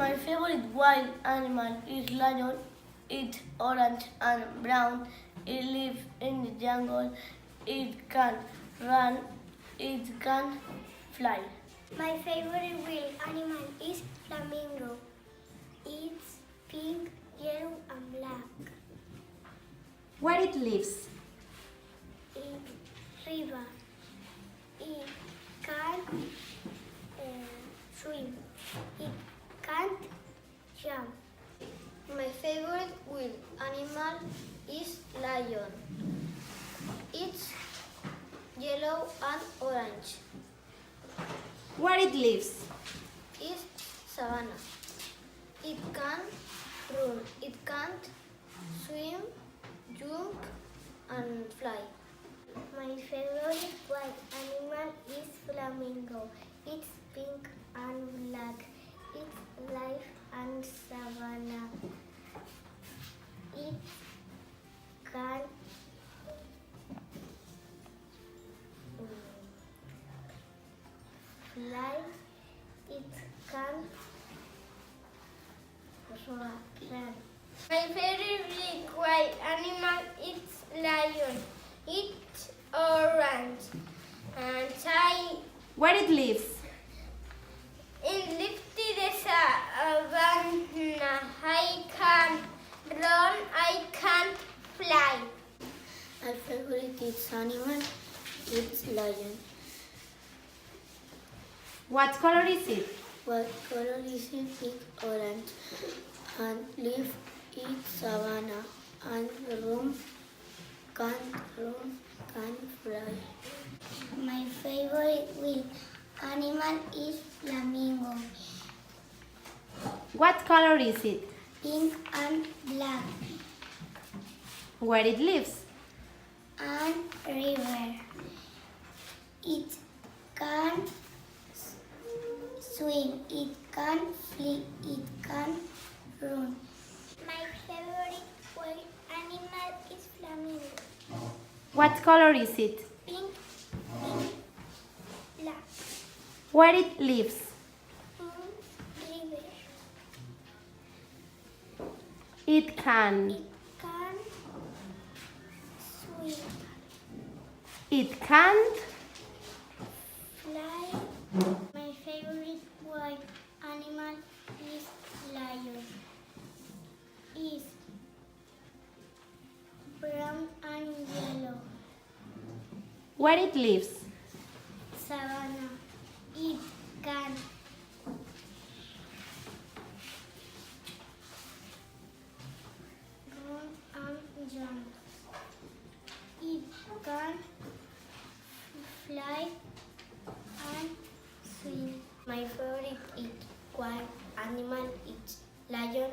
My favorite wild animal is lion. It's orange and brown. It lives in the jungle. It can run. It can fly. My favorite wild animal is flamingo. It's pink, yellow, and black. Where it lives? In river. It can swim. It can't jump. My favorite wild animal is lion. It's yellow and orange. Where it lives? It's savanna. It can run. It can't swim, jump, and fly. My favorite wild animal is flamingo. It's pink and black. It lives in savanna. It can fly. It can run. My favorite wild animal is lion. It's orange and shiny. Where it lives? In lifty savanna, I can run, I can't fly. My favorite animal is lion. What color is it? What color is it? It's orange and live in savanna and can fly. My favorite wild animal is flamingo. What color is it? Pink and black. Where it lives? And river. It can swim, it can fly, it can run. My favorite wild animal is flamingo. What color is it? Pink, black. Where it lives? River. It can. It can swim, It can't. fly. My favorite wild animal is lion. Is brown and yellow. Where it lives? Savanna. It can run and jump. It can fly and swim. My favorite wild animal is lion.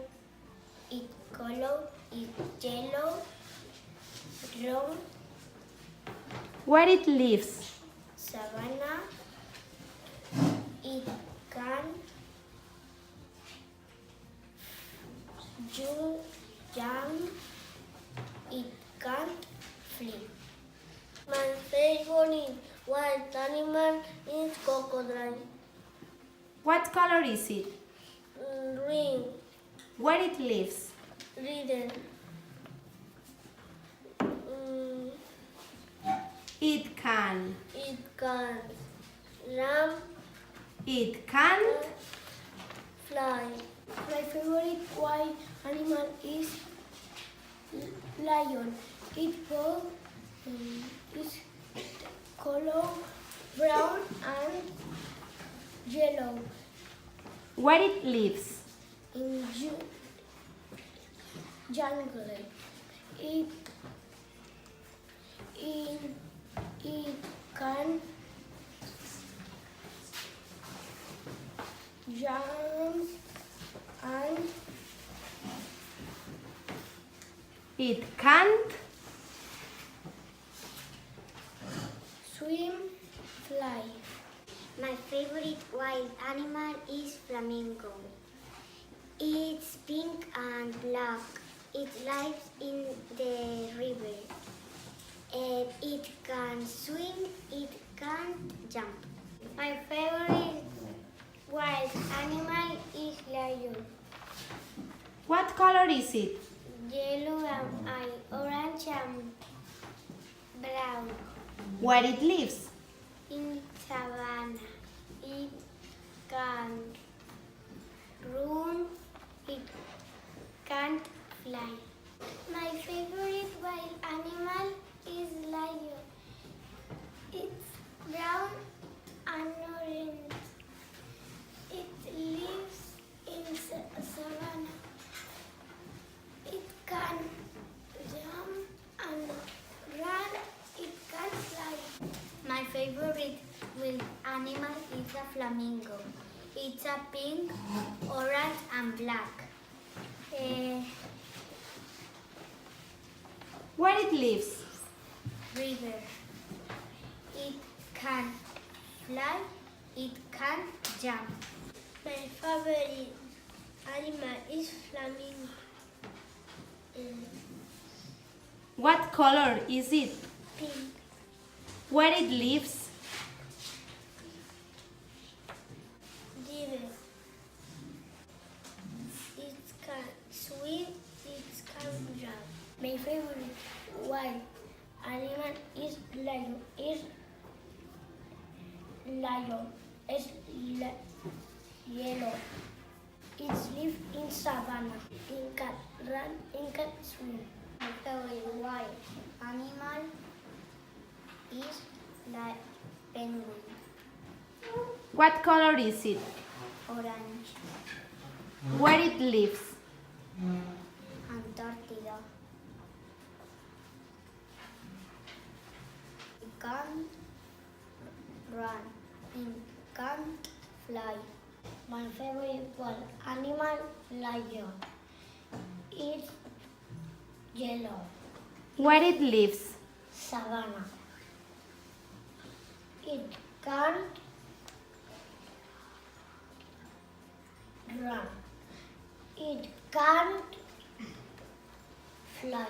Its color is yellow, brown, Where it lives? savanna. It can jump. It can't fly. My favorite wild animal is crocodile. What color is it? Green, Where it lives? red. It can. It can run, It can't. fly. My favorite wild animal is lion. Its color brown and yellow. Where it lives? In jungle. It can jump and It can't. swim, fly. My favorite wild animal is flamingo. It's pink and black. It lives in the river. It can swim, it can jump. My favorite wild animal is lion. What color is it? Yellow and orange and brown. Where it lives? In savannah. It can run. It can't fly. My favorite wild animal is lion. It's brown and orange. It lives in savannah. It can jump and run. It can fly. My favorite wild animal is a flamingo. It's a pink, orange, and black. Where it lives? River. It can fly. It can jump. My favorite animal is flamingo. What color is it? Pink. Where it lives? River. It can swim. It can jump. My favorite wild animal is lion. Yellow. It lives in savannah. It can run. It can swim. My favorite wild animal is like penguin. What color is it? Orange. Where it lives? Antarctica. It can't run. It can't fly. My favorite wild animal, lion. It's yellow. Where it lives? Savannah. It can't run. It can't fly.